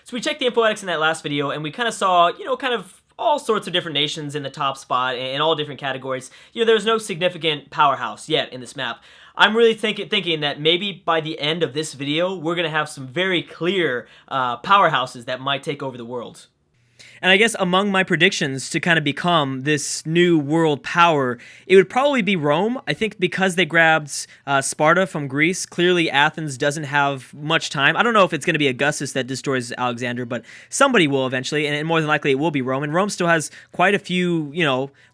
So we checked the info index in that last video, and we kind of saw, kind of all sorts of different nations in the top spot in all different categories. There's no significant powerhouse yet in this map. I'm really thinking that maybe by the end of this video, we're going to have some very clear powerhouses that might take over the world. And I guess among my predictions to kind of become this new world power, it would probably be Rome. I think because they grabbed Sparta from Greece, clearly Athens doesn't have much time. I don't know if it's going to be Augustus that destroys Alexander, but somebody will eventually, and more than likely it will be Rome. And Rome still has quite a few,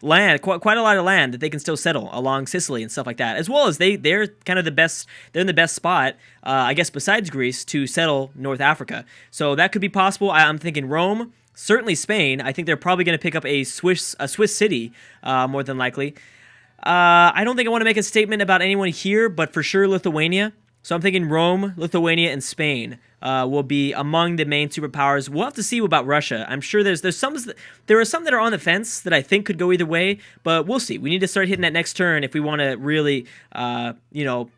land, quite a lot of land that they can still settle along Sicily and stuff like that, as well as they're kind of the best, they're in the best spot, I guess, besides Greece, to settle North Africa. So that could be possible. I'm thinking Rome. Certainly Spain. I think they're probably going to pick up a Swiss city, more than likely. I don't think I want to make a statement about anyone here, but for sure Lithuania. So I'm thinking Rome, Lithuania, and Spain will be among the main superpowers. We'll have to see about Russia. I'm sure there are some that are on the fence that I think could go either way, but we'll see. We need to start hitting that next turn if we want to really,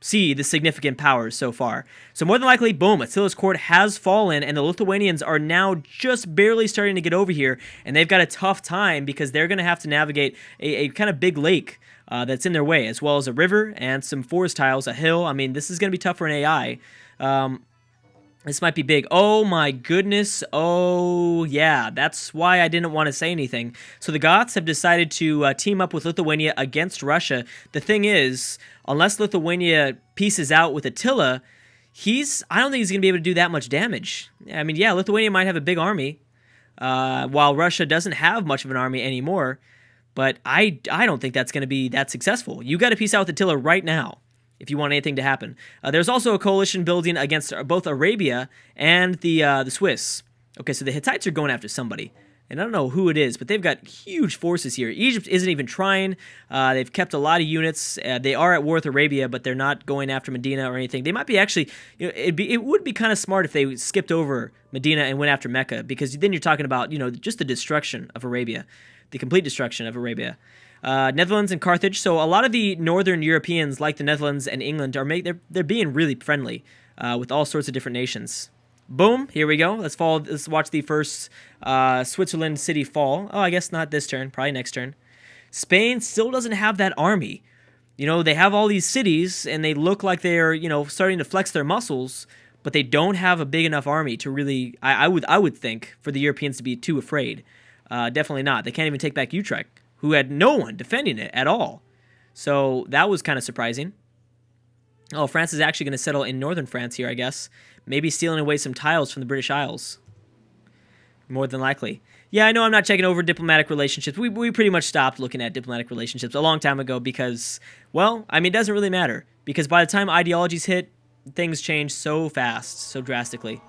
see the significant powers so far. So more than likely, boom, Attila's court has fallen, and the Lithuanians are now just barely starting to get over here, and they've got a tough time because they're going to have to navigate a kind of big lake that's in their way, as well as a river and some forest tiles, a hill. I mean, this is going to be tough for an AI. This might be big. Oh my goodness. Oh yeah, that's why I didn't want to say anything. So the Goths have decided to team up with Lithuania against Russia. The thing is, unless Lithuania pieces out with Attila, I don't think he's going to be able to do that much damage. I mean, yeah, Lithuania might have a big army, while Russia doesn't have much of an army anymore. But I don't think that's going to be that successful. You got to peace out with Attila right now if you want anything to happen. There's also a coalition building against both Arabia and the Swiss. Okay, so the Hittites are going after somebody. And I don't know who it is, but they've got huge forces here. Egypt isn't even trying. They've kept a lot of units. They are at war with Arabia, but they're not going after Medina or anything. They might be actually, it would be kind of smart if they skipped over Medina and went after Mecca, because then you're talking about, just the destruction of Arabia. The complete destruction of Arabia. Netherlands and Carthage. So a lot of the northern Europeans, like the Netherlands and England, they're being really friendly with all sorts of different nations. Boom, here we go. Let's watch the first Switzerland city fall. Oh, I guess not this turn, probably next turn. Spain still doesn't have that army. They have all these cities, and they look like they're, starting to flex their muscles, but they don't have a big enough army to really, I would think, for the Europeans to be too afraid. Definitely not. They can't even take back Utrecht, who had no one defending it at all. So that was kind of surprising. Oh, France is actually going to settle in northern France here, I guess. Maybe stealing away some tiles from the British Isles. More than likely. Yeah, I know I'm not checking over diplomatic relationships. We pretty much stopped looking at diplomatic relationships a long time ago because, well, I mean, it doesn't really matter. Because by the time ideologies hit, things change so fast, so drastically.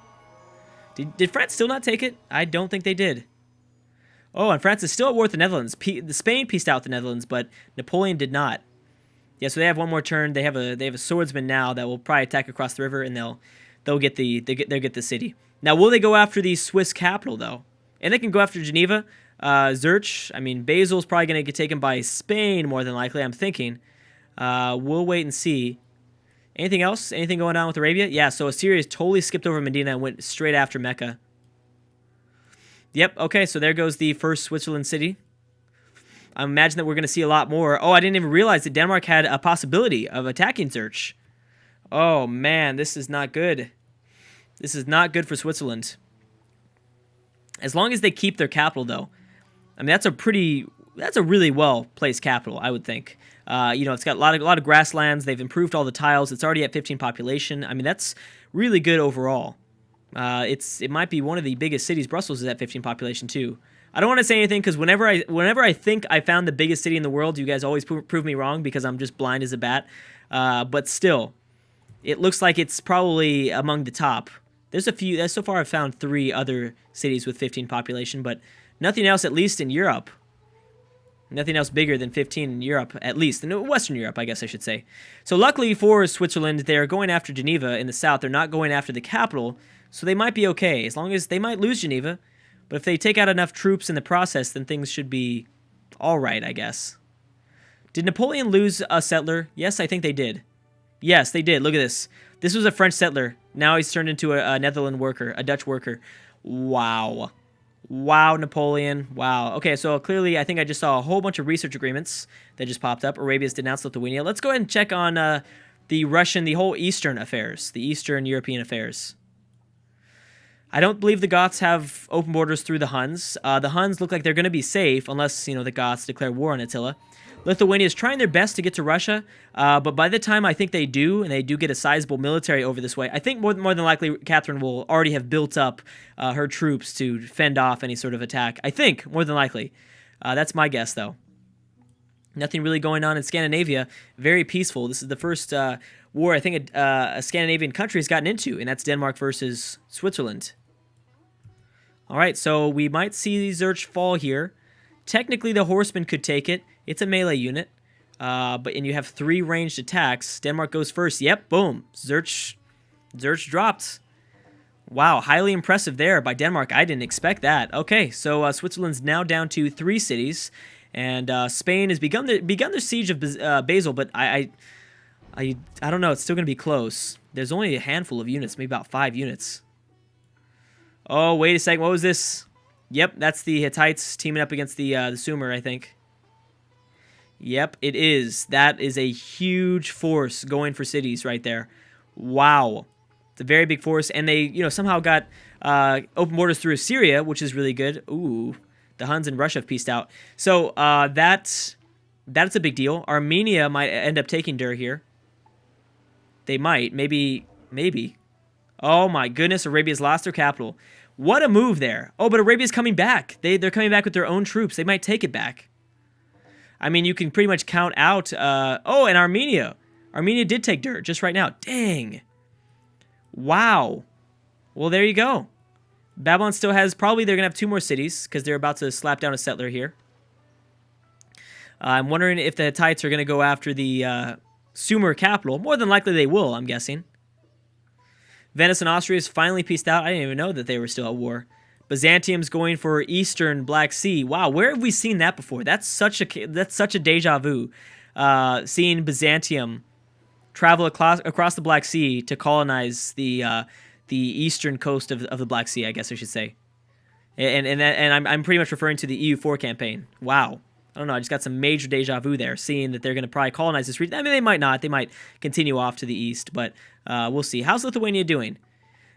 Did France still not take it? I don't think they did. Oh, and France is still at war with the Netherlands. Spain pieced out the Netherlands, but Napoleon did not. Yeah, so they have one more turn. They have a swordsman now that will probably attack across the river, and they'll get the city. Now, will they go after the Swiss capital though? And they can go after Geneva, Zurich. I mean, Basil's probably going to get taken by Spain more than likely. I'm thinking. We'll wait and see. Anything else? Anything going on with Arabia? Yeah. So Assyria totally skipped over Medina and went straight after Mecca. Yep, okay, so there goes the first Switzerland city. I imagine that we're going to see a lot more. Oh, I didn't even realize that Denmark had a possibility of attacking Zurich. Oh, man, this is not good. This is not good for Switzerland. As long as they keep their capital, though. I mean, that's a really well-placed capital, I would think. It's got a lot of grasslands. They've improved all the tiles. It's already at 15 population. I mean, that's really good overall. It might be one of the biggest cities. Brussels is at 15 population too. I don't want to say anything because whenever I think I found the biggest city in the world, you guys always prove me wrong because I'm just blind as a bat. But still, it looks like it's probably among the top. There's a few. So far, I've found 3 other cities with 15 population, but nothing else, at least in Europe. Nothing else bigger than 15 in Europe, at least. In Western Europe, I guess I should say. So luckily for Switzerland, they're going after Geneva in the south. They're not going after the capital. So they might be okay, as long as they might lose Geneva. But if they take out enough troops in the process, then things should be all right, I guess. Did Napoleon lose a settler? Yes, I think they did. Yes, they did. Look at this. This was a French settler. Now he's turned into a Netherlands worker, a Dutch worker. Wow. Wow, Napoleon. Wow. Okay, so clearly I think I just saw a whole bunch of research agreements that just popped up. Arabia's denounced Lithuania. Let's go ahead and check on the whole Eastern affairs, the Eastern European affairs. I don't believe the Goths have open borders through the Huns. The Huns look like they're going to be safe unless, the Goths declare war on Attila. Lithuania is trying their best to get to Russia, but by the time I think they do, and they do get a sizable military over this way, I think more than likely Catherine will already have built up her troops to fend off any sort of attack. I think, more than likely. That's my guess, though. Nothing really going on in Scandinavia. Very peaceful. This is the first war I think a Scandinavian country has gotten into, and that's Denmark versus Switzerland. All right, so we might see Zurch fall here. Technically, the horseman could take it. It's a melee unit, and you have 3 ranged attacks. Denmark goes first. Yep, boom. Zurch dropped. Wow, highly impressive there by Denmark. I didn't expect that. Okay, so Switzerland's now down to 3 cities, and Spain has begun the siege of Basel, but I don't know. It's still going to be close. There's only a handful of units, maybe about 5 units. Oh, wait a second. What was this? Yep, that's the Hittites teaming up against the Sumer, I think. Yep, it is. That is a huge force going for cities right there. Wow. It's a very big force, and they, somehow got open borders through Syria, which is really good. Ooh, the Huns and Russia have peaced out. So that's a big deal. Armenia might end up taking Dur here. They might. Maybe. Oh, my goodness. Arabia's lost their capital. What a move there. Oh, but Arabia's coming back. They're coming back with their own troops. They might take it back. I mean, you can pretty much count out... oh, and Armenia. Armenia did take Dur just right now. Dang. Wow. Well, there you go. Babylon still has... Probably they're going to have 2 more cities because they're about to slap down a settler here. I'm wondering if the Hittites are going to go after the Sumer capital. More than likely they will, I'm guessing. Venice and Austria is finally peaced out. I didn't even know that they were still at war. Byzantium's going for Eastern Black Sea. Wow, where have we seen that before? That's such a deja vu. Seeing Byzantium travel across the Black Sea to colonize the eastern coast of the Black Sea, I guess I should say. And I'm pretty much referring to the EU4 campaign. Wow. I don't know, I just got some major deja vu there, seeing that they're going to probably colonize this region. I mean, they might not. They might continue off to the east, but we'll see. How's Lithuania doing?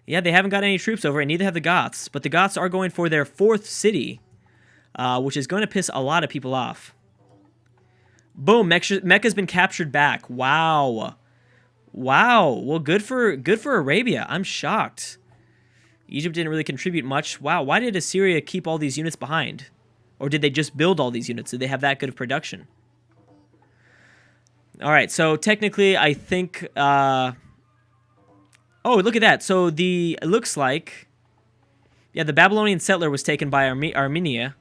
Yeah, they haven't got any troops over, and neither have the Goths. But the Goths are going for their 4th city, which is going to piss a lot of people off. Boom, Mecca's been captured back. Wow. Wow. Well, good for Arabia. I'm shocked. Egypt didn't really contribute much. Wow, why did Assyria keep all these units behind? Or did they just build all these units? Did they have that good of production? All right, so technically, I think... oh, look at that. So it looks like... Yeah, the Babylonian settler was taken by Armenia.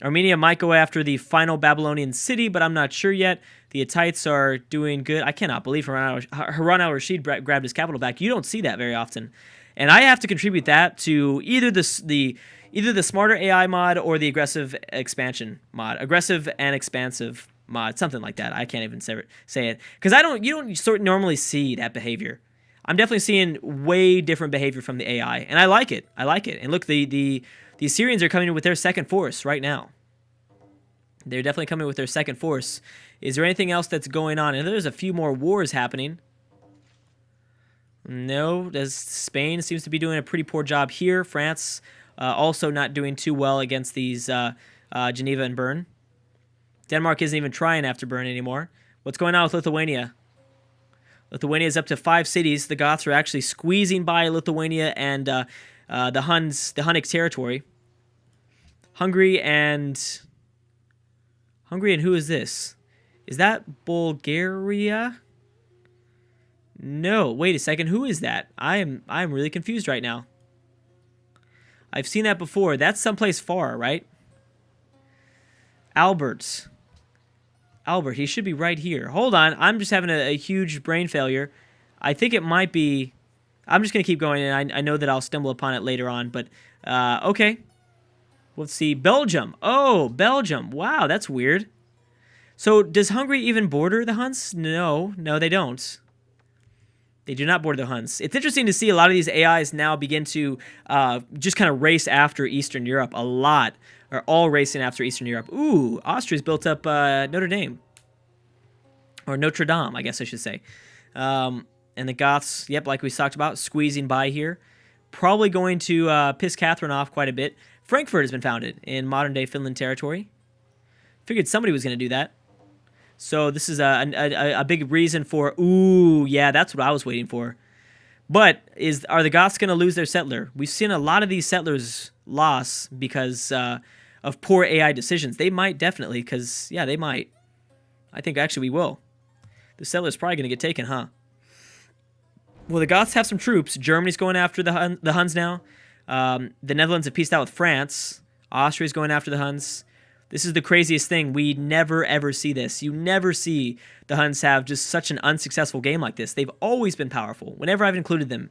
Armenia might go after the final Babylonian city, but I'm not sure yet. The Hittites are doing good. I cannot believe Harun al-Rashid grabbed his capital back. You don't see that very often. And I have to contribute that to either the smarter AI mod or the aggressive expansion mod. Aggressive and expansive mod, something like that. I can't even say it. Because you don't sort of normally see that behavior. I'm definitely seeing way different behavior from the AI, and I like it. And look, the Assyrians are coming in with their 2nd force right now. They're definitely coming with their 2nd force. Is there anything else that's going on? And there's a few more wars happening. No, Spain seems to be doing a pretty poor job here. France also not doing too well against these Geneva and Bern. Denmark isn't even trying after Bern anymore. What's going on with Lithuania? Lithuania is up to 5 cities. The Goths are actually squeezing by Lithuania and the Hunnic territory. Hungary and who is this? Is that Bulgaria? No, wait a second. Who is that? I'm really confused right now. I've seen that before. That's someplace far, right? Albert, he should be right here. Hold on. I'm just having a huge brain failure. I think it might be... I'm just going to keep going, and I know that I'll stumble upon it later on, but okay. Let's see. Belgium. Oh, Belgium. Wow, that's weird. So does Hungary even border the Huns? No, they don't. They do not border the Huns. It's interesting to see a lot of these AIs now begin to just kind of race after Eastern Europe. A lot are all racing after Eastern Europe. Ooh, Austria's built up Notre Dame. Or Notre Dame, I guess I should say. And the Goths, yep, like we talked about, squeezing by here. Probably going to piss Catherine off quite a bit. Frankfurt has been founded in modern-day Finland territory. Figured somebody was going to do that. So this is a big reason for, ooh, yeah, that's what I was waiting for. But are the Goths going to lose their settler? We've seen a lot of these settlers lost because of poor AI decisions. They might definitely, because, yeah, they might. I think actually we will. The settler's probably going to get taken, huh? Well, the Goths have some troops. Germany's going after the Huns now. The Netherlands have peaced out with France. Austria's going after the Huns. This is the craziest thing. We never, ever see this. You never see the Huns have just such an unsuccessful game like this. They've always been powerful, whenever I've included them.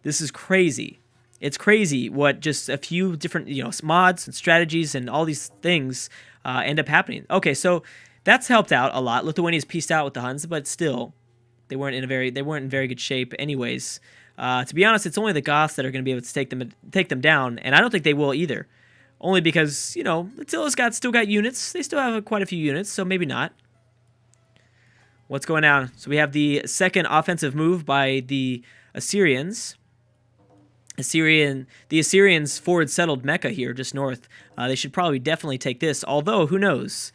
This is crazy. It's crazy what just a few different, mods and strategies and all these things end up happening. Okay, so that's helped out a lot. Lithuania's peaced out with the Huns, but still, they weren't in very good shape anyways. To be honest, it's only the Goths that are going to be able to take them down, and I don't think they will either. Only because, Attila's still got units. They still have quite a few units, so maybe not. What's going on? So we have the second offensive move by the Assyrians. The Assyrians forward settled Mecca here, just north. They should probably definitely take this, although, who knows?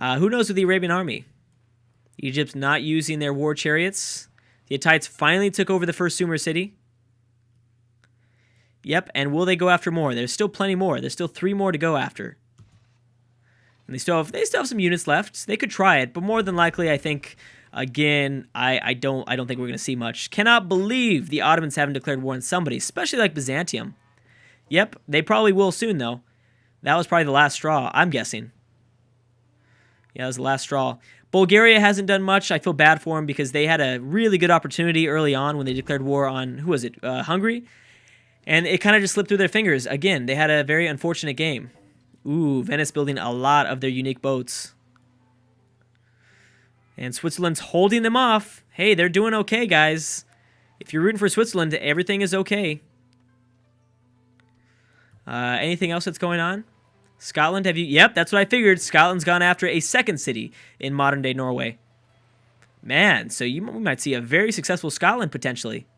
Who knows with the Arabian army? Egypt's not using their war chariots. The Hittites finally took over the first Sumer city. Yep, and will they go after more? There's still plenty more. There's still 3 more to go after. And they still have some units left. They could try it, but more than likely, I think, again, I don't think we're going to see much. Cannot believe the Ottomans haven't declared war on somebody, especially like Byzantium. Yep, they probably will soon, though. That was probably the last straw, I'm guessing. Yeah, that was the last straw. Bulgaria hasn't done much. I feel bad for them because they had a really good opportunity early on when they declared war on, who was it, Hungary? And it kind of just slipped through their fingers. Again, they had a very unfortunate game. Ooh, Venice building a lot of their unique boats. And Switzerland's holding them off. Hey, they're doing okay, guys. If you're rooting for Switzerland, everything is okay. Anything else that's going on? Scotland, have you? Yep, that's what I figured. Scotland's gone after a second city in modern-day Norway. Man, so we might see a very successful Scotland, potentially.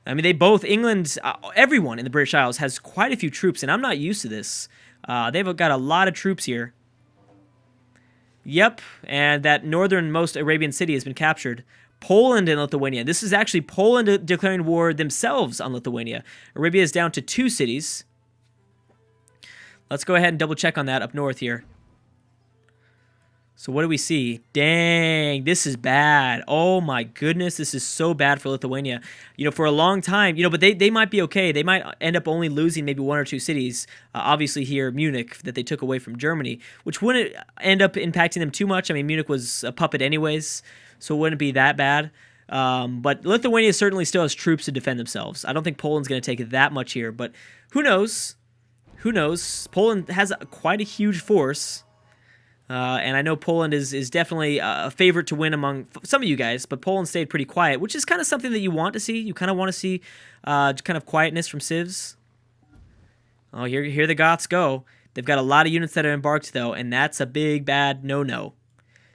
I mean, England, everyone in the British Isles has quite a few troops, and I'm not used to this. They've got a lot of troops here. Yep, and that northernmost Arabian city has been captured. Poland and Lithuania. This is actually Poland declaring war themselves on Lithuania. Arabia is down to 2 cities. Let's go ahead and double check on that up north here. So what do we see? Dang, this is bad. Oh my goodness, this is so bad for Lithuania. For a long time, but they might be okay. They might end up only losing maybe 1 or 2 cities. Obviously here, Munich, that they took away from Germany, which wouldn't end up impacting them too much. I mean, Munich was a puppet anyways, so it wouldn't be that bad. But Lithuania certainly still has troops to defend themselves. I don't think Poland's going to take that much here, but who knows? Who knows? Poland has quite a huge force. And I know Poland is definitely a favorite to win among some of you guys, but Poland stayed pretty quiet, which is kind of something that you want to see. You kind of want to see kind of quietness from civs. Oh, here the Goths go. They've got a lot of units that are embarked, though, and that's a big, bad no-no.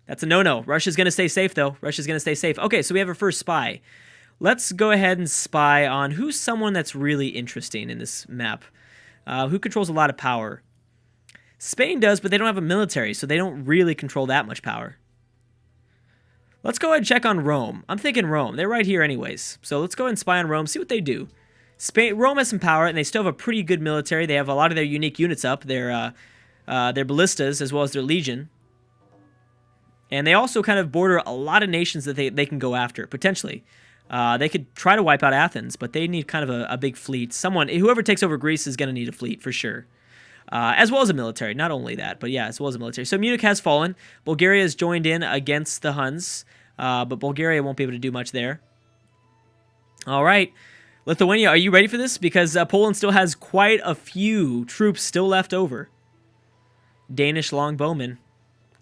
That's a no-no. Russia's going to stay safe, though. Russia's going to stay safe. Okay, so we have our first spy. Let's go ahead and spy on who's someone that's really interesting in this map. Who controls a lot of power? Spain does, but they don't have a military, so they don't really control that much power. Let's go ahead and check on Rome. I'm thinking Rome. They're right here anyways. So let's go ahead and spy on Rome, see what they do. Rome has some power, and they still have a pretty good military. They have a lot of their unique units up, their ballistas, as well as their legion. And they also kind of border a lot of nations that they can go after, potentially. They could try to wipe out Athens, but they need kind of a big fleet. Whoever takes over Greece is going to need a fleet, for sure. As well as a military. Not only that, but yeah, as well as a military. So Munich has fallen. Bulgaria has joined in against the Huns, but Bulgaria won't be able to do much there. All right. Lithuania, are you ready for this? Because Poland still has quite a few troops still left over. Danish longbowmen.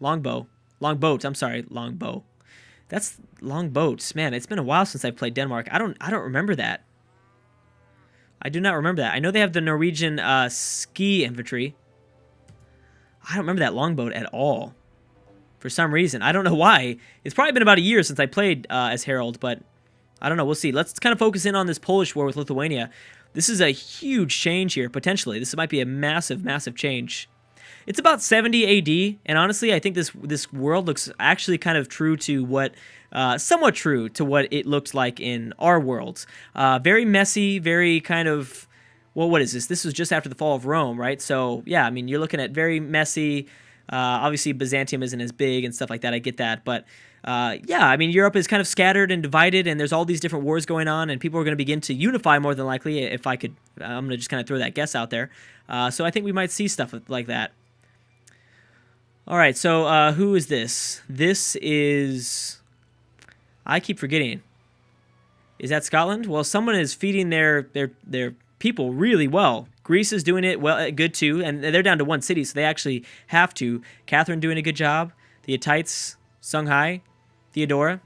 Longboat. That's long boats. Man, it's been a while since I played Denmark. I don't remember that. I do not remember that. I know they have the Norwegian ski infantry. I don't remember that longboat at all. For some reason. I don't know why. It's probably been about a year since I played as Harold, but I don't know. We'll see. Let's kind of focus in on this Polish war with Lithuania. This is a huge change here, potentially. This might be a massive, massive change. It's about 70 AD, and honestly, I think this world looks actually kind of true to what, somewhat true to what it looked like in our world. Very messy, very kind of, well, what is this? This was just after the fall of Rome, right? So, yeah, I mean, you're looking at very messy. Obviously, Byzantium isn't as big and stuff like that. I get that. But, yeah, I mean, Europe is kind of scattered and divided, and there's all these different wars going on, and people are going to begin to unify more than likely, if I could. I'm going to just kind of throw that guess out there. So I think we might see stuff like that. All right, so who is this? This is... I keep forgetting. Is that Scotland? Well, someone is feeding their people really well. Greece is doing it well, good too, and they're down to one city, so they actually have to. Catherine doing a good job. The Hittites, Songhai, Theodora.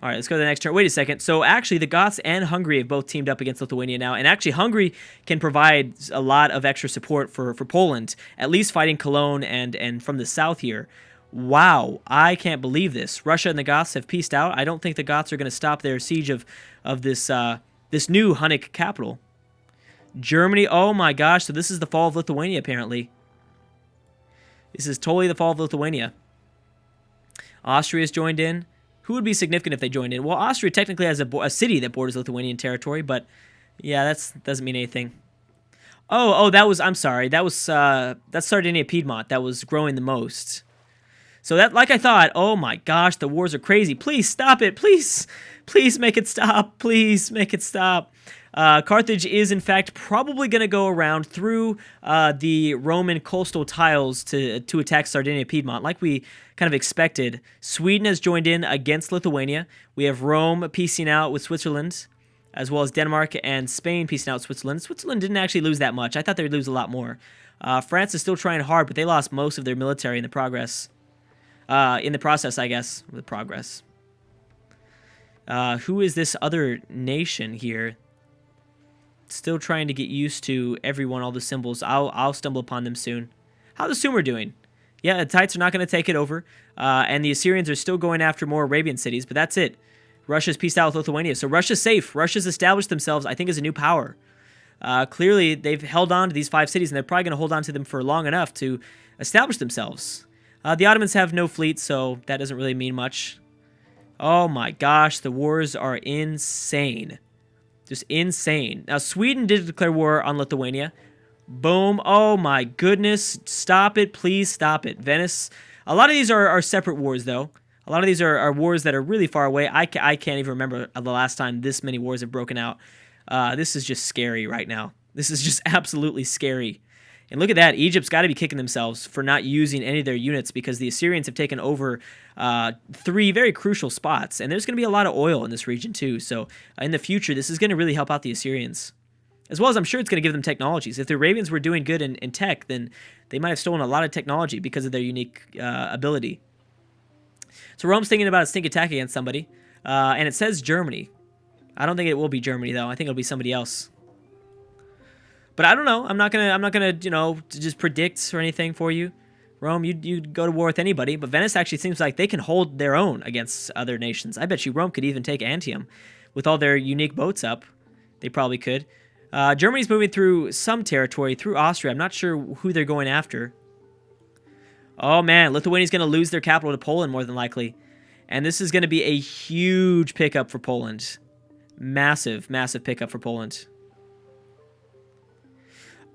All right, let's go to the next turn. Wait a second. So actually, the Goths and Hungary have both teamed up against Lithuania now, and actually Hungary can provide a lot of extra support for Poland, at least fighting Cologne and from the south here. Wow, I can't believe this. Russia and the Goths have peaced out. I don't think the Goths are going to stop their siege of this this new Hunnic capital. Germany, oh my gosh, so this is the fall of Lithuania, apparently. This is totally the fall of Lithuania. Austria's joined in. Who would be significant if they joined in? Well, Austria technically has a city that borders Lithuanian territory, but yeah, that doesn't mean anything. Oh, that was, I'm sorry, that's Sardinia Piedmont that was growing the most. So that, like I thought, oh my gosh, the wars are crazy. Please stop it, please make it stop, please make it stop. Carthage is, in fact, probably going to go around through the Roman coastal tiles to attack Sardinia Piedmont, like we kind of expected. Sweden has joined in against Lithuania. We have Rome piecing out with Switzerland, as well as Denmark and Spain piecing out Switzerland. Switzerland didn't actually lose that much. I thought they would lose a lot more. France is still trying hard, but they lost most of their military in the process, I guess. The progress. Who is this other nation here? Still trying to get used to everyone, all the symbols. I'll stumble upon them soon. How's the Sumer doing? Yeah, the Hittites are not going to take it over, and the Assyrians are still going after more Arabian cities, but that's it. Russia's peaced out with Lithuania, so Russia's safe. Russia's established themselves, I think, as a new power. Clearly, they've held on to these 5 cities, and they're probably going to hold on to them for long enough to establish themselves. The Ottomans have no fleet, so that doesn't really mean much. Oh my gosh, the wars are insane. Just insane. Now, Sweden did declare war on Lithuania. Boom. Oh my goodness. Stop it. Please stop it. Venice. A lot of these are separate wars, though. A lot of these are wars that are really far away. I can't even remember the last time this many wars have broken out. This is just scary right now. This is just absolutely scary. And look at that. Egypt's got to be kicking themselves for not using any of their units because the Assyrians have taken over 3 very crucial spots. And there's going to be a lot of oil in this region too. So in the future, this is going to really help out the Assyrians. As well as I'm sure it's going to give them technologies. If the Arabians were doing good in tech, then they might have stolen a lot of technology because of their unique ability. So Rome's thinking about a sneak attack against somebody. And it says Germany. I don't think it will be Germany, though. I think it'll be somebody else. But I don't know. I'm not gonna, just predict or anything for you. Rome, you'd go to war with anybody, but Venice actually seems like they can hold their own against other nations. I bet you Rome could even take Antium. With all their unique boats up, they probably could. Germany's moving through some territory, through Austria. I'm not sure who they're going after. Oh man, Lithuania's gonna lose their capital to Poland more than likely. And this is gonna be a huge pickup for Poland. Massive, massive pickup for Poland.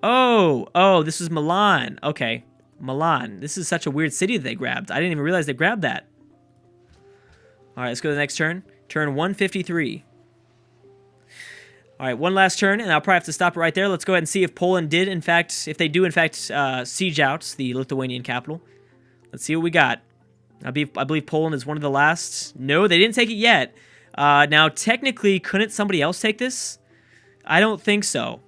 Oh, this is Milan. Okay, Milan. This is such a weird city that they grabbed. I didn't even realize they grabbed that. All right, let's go to the next turn. Turn 153. All right, one last turn, and I'll probably have to stop it right there. Let's go ahead and see if Poland did, in fact, if they do, in fact, siege out the Lithuanian capital. Let's see what we got. I believe Poland is one of the last. No, they didn't take it yet. Now, technically, couldn't somebody else take this? I don't think so.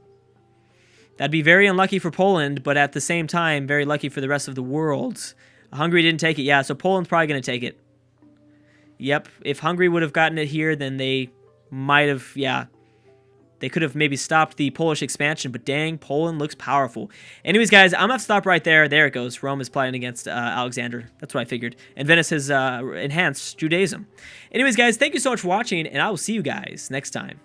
That'd be very unlucky for Poland, but at the same time, very lucky for the rest of the world. Hungary didn't take it. Yeah, so Poland's probably going to take it. Yep, if Hungary would have gotten it here, then they might have, yeah, they could have maybe stopped the Polish expansion, but dang, Poland looks powerful. Anyways, guys, I'm going to have to stop right there. There it goes. Rome is plotting against Alexander. That's what I figured. And Venice has enhanced Judaism. Anyways, guys, thank you so much for watching, and I will see you guys next time.